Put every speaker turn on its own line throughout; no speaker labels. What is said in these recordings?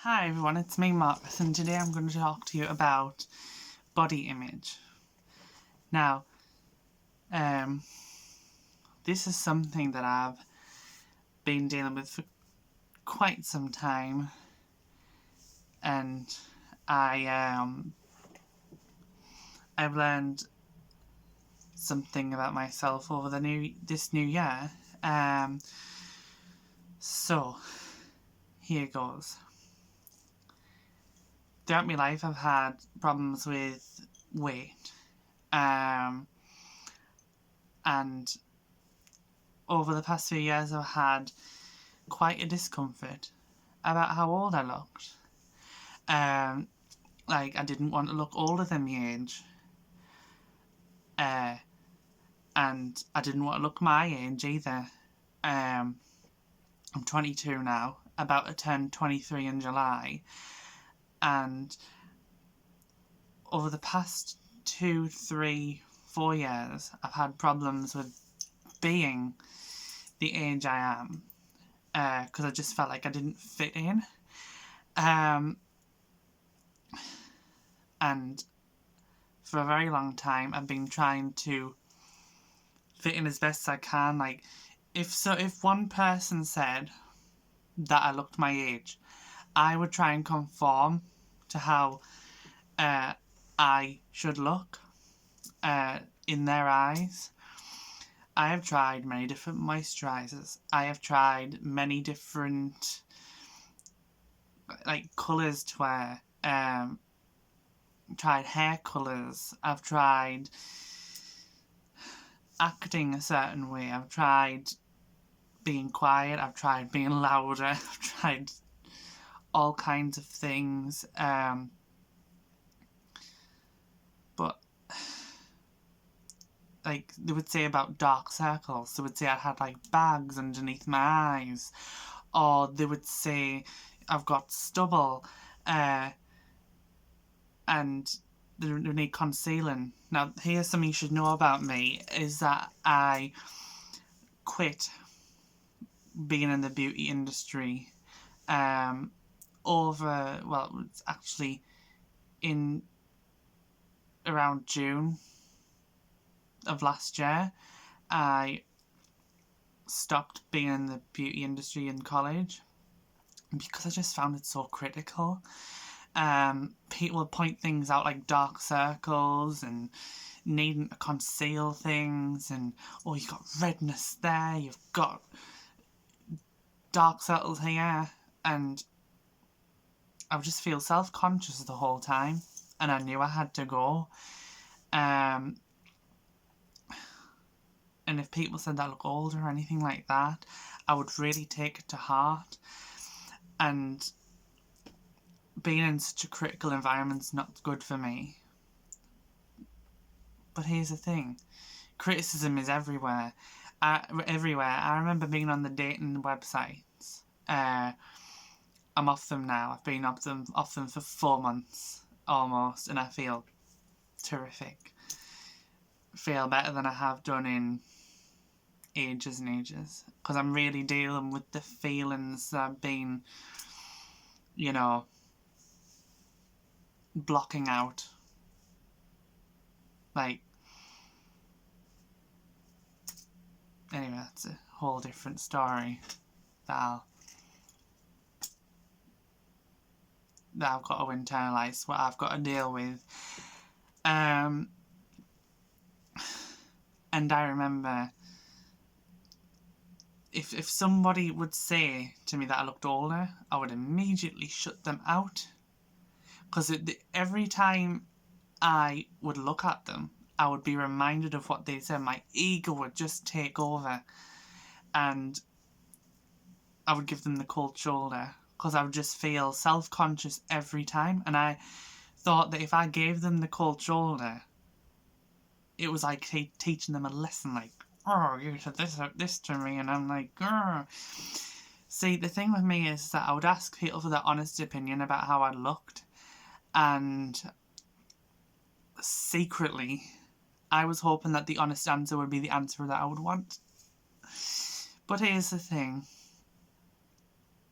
Hi everyone, it's me Marcus, and today I'm going to talk to you about body image. Now, this is something that I've been dealing with for quite some time, and I've learned something about myself over this new year. So here goes. Throughout my life, I've had problems with weight, and over the past few years, I've had quite a discomfort about how old I looked. I didn't want to look older than my age, and I didn't want to look my age either. I'm 22 now, about to turn 23 in July, and over the past 2, 3, 4 years, I've had problems with being the age I am, because I just felt like I didn't fit in. And for a very long time, I've been trying to fit in as best I can. Like, if one person said that I looked my age, I would try and conform to how I should look in their eyes. I have tried many different moisturisers. I have tried many different colours to wear. Tried hair colours. I've tried acting a certain way. I've tried being quiet. I've tried being louder. I've tried all kinds of things. But like they would say about dark circles, they would say I had like bags underneath my eyes, or they would say I've got stubble, and they need concealing. Now, here's something you should know about me, is that I quit being in the beauty industry it's actually in around June of last year. I stopped being in the beauty industry in college because I just found it so critical. People would point things out like dark circles and needing to conceal things, and you've got redness there, you've got dark circles here, and I would just feel self-conscious the whole time, and I knew I had to go. And if people said that I look old or anything like that, I would really take it to heart. And being in such a critical environment's not good for me. But here's the thing. Criticism is everywhere. I remember being on the dating websites. I'm off them now. I've been off them for 4 months almost, and I feel terrific. Feel better than I have done in ages and ages, because I'm really dealing with the feelings that I've been, blocking out. Anyway, that's a whole different story that I've got to internalise, what I've got to deal with. And I remember if somebody would say to me that I looked older, I would immediately shut them out. Because every time I would look at them, I would be reminded of what they said. My ego would just take over, and I would give them the cold shoulder, because I would just feel self-conscious every time. And I thought that if I gave them the cold shoulder, it was like teaching them a lesson, like, oh, you said this to me, and I'm like, grr. See, the thing with me is that I would ask people for their honest opinion about how I looked, and secretly, I was hoping that the honest answer would be the answer that I would want. But here's the thing.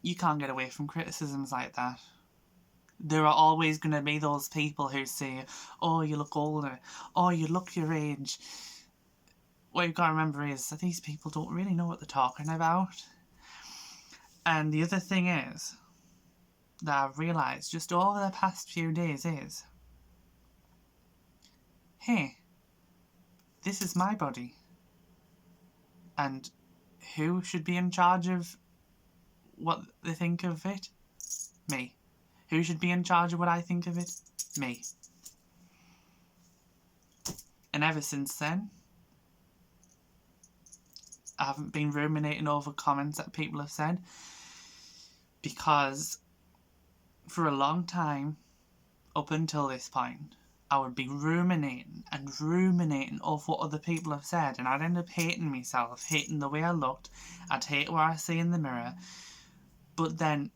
You can't get away from criticisms like that. There are always going to be those people who say, oh, you look older, oh, you look your age. What you've got to remember is that these people don't really know what they're talking about. And the other thing is, that I've realised just over the past few days is, hey, this is my body. And who should be in charge of what they think of it? Me. Who should be in charge of what I think of it? Me. And ever since then, I haven't been ruminating over comments that people have said, because for a long time, up until this point, I would be ruminating over what other people have said, and I'd end up hating myself, hating the way I looked, I'd hate what I see in the mirror. But then,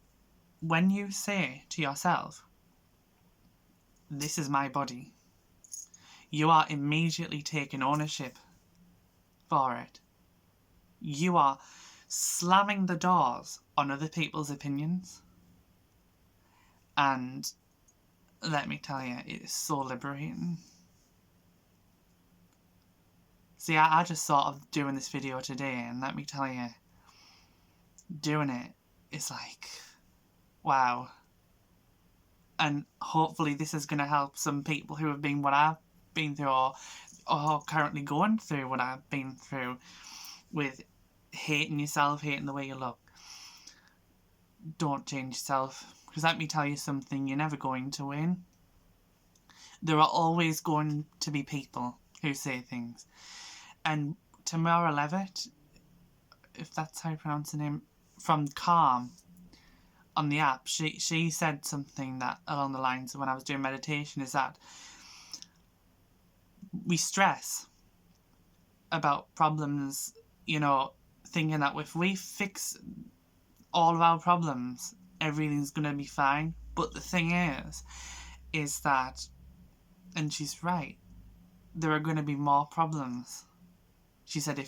when you say to yourself, this is my body, you are immediately taking ownership for it. You are slamming the doors on other people's opinions. And let me tell you, it is so liberating. See, I just thought of doing this video today, and let me tell you, doing it is like, wow. And hopefully this is going to help some people who have been what I've been through, or currently going through what I've been through, with hating yourself, hating the way you look. Don't change yourself, because let me tell you something, you're never going to win. There are always going to be people who say things. And Tamara Levitt, if that's how you pronounce her name, from Calm on the app, she said something that along the lines of when I was doing meditation, is that we stress about problems, you know, thinking that if we fix all of our problems, everything's going to be fine. But the thing is that, and she's right, there are going to be more problems. She said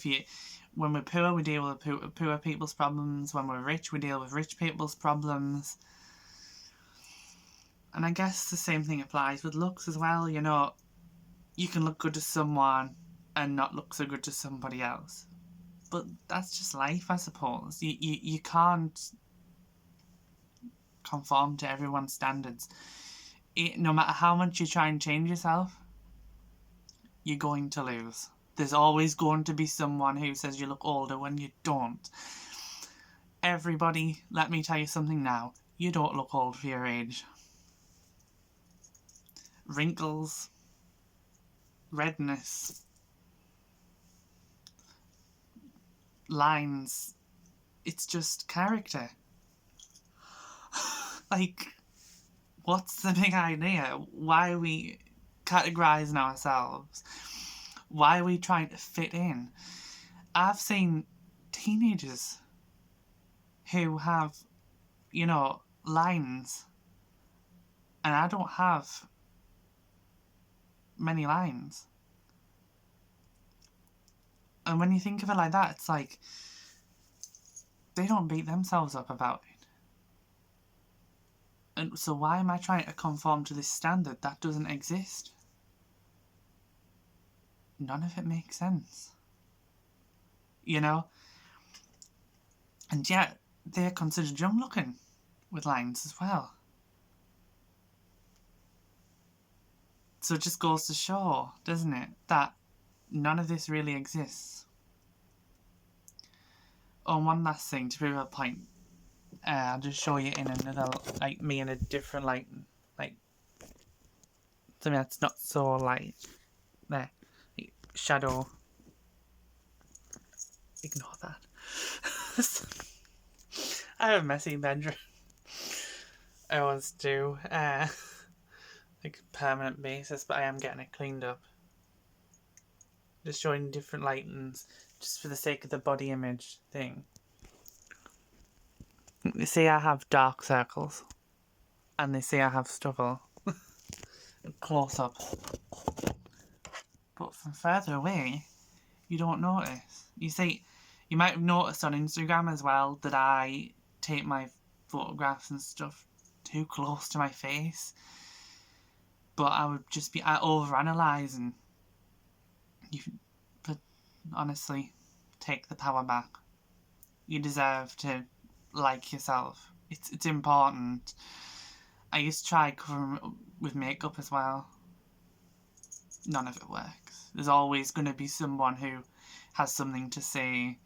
when we're poor, we deal with poor people's problems. When we're rich, we deal with rich people's problems. And I guess the same thing applies with looks as well. You know, you can look good to someone and not look so good to somebody else. But that's just life, I suppose. You can't conform to everyone's standards. No matter how much you try and change yourself, you're going to lose. There's always going to be someone who says you look older when you don't. Everybody, let me tell you something now. You don't look old for your age. Wrinkles, redness, lines, it's just character. Like, what's the big idea? Why are we categorising ourselves? Why are we trying to fit in? I've seen teenagers who have, you know, lines, and I don't have many lines. And when you think of it like that, it's like, they don't beat themselves up about it. And so why am I trying to conform to this standard that doesn't exist? None of it makes sense. You know? And yet, they're considered young looking with lines as well. So it just goes to show, doesn't it, that none of this really exists. Oh, and one last thing to prove a point. I'll just show you in another, like, me in a different light, like, something that's not so light. There, shadow. Ignore that. I have a messy bedroom. I always do, like a permanent basis, but I am getting it cleaned up. Just showing different lightings, just for the sake of the body image thing. They say I have dark circles, and they say I have stubble. Close up. But from further away, you don't notice. You see, you might have noticed on Instagram as well that I take my photographs and stuff too close to my face. But I would just be overanalyzing. But honestly, take the power back. You deserve to like yourself. It's important. I used to try covering with makeup as well. None of it works. There's always going to be someone who has something to say.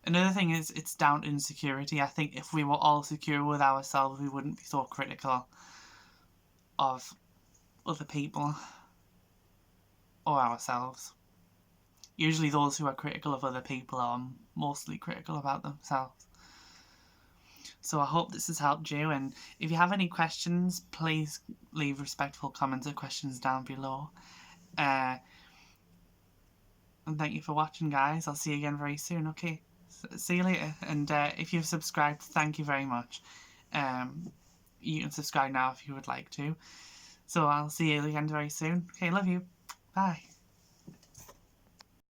Another thing is, it's down to insecurity. I think if we were all secure with ourselves, we wouldn't be so critical of other people or ourselves. Usually those who are critical of other people are mostly critical about themselves. So I hope this has helped you, and if you have any questions, please leave respectful comments or questions down below. And thank you for watching, guys. I'll see you again very soon. Okay, see you later. And if you've subscribed, thank you very much. You can subscribe now if you would like to. So I'll see you again very soon. Okay, love you. Bye.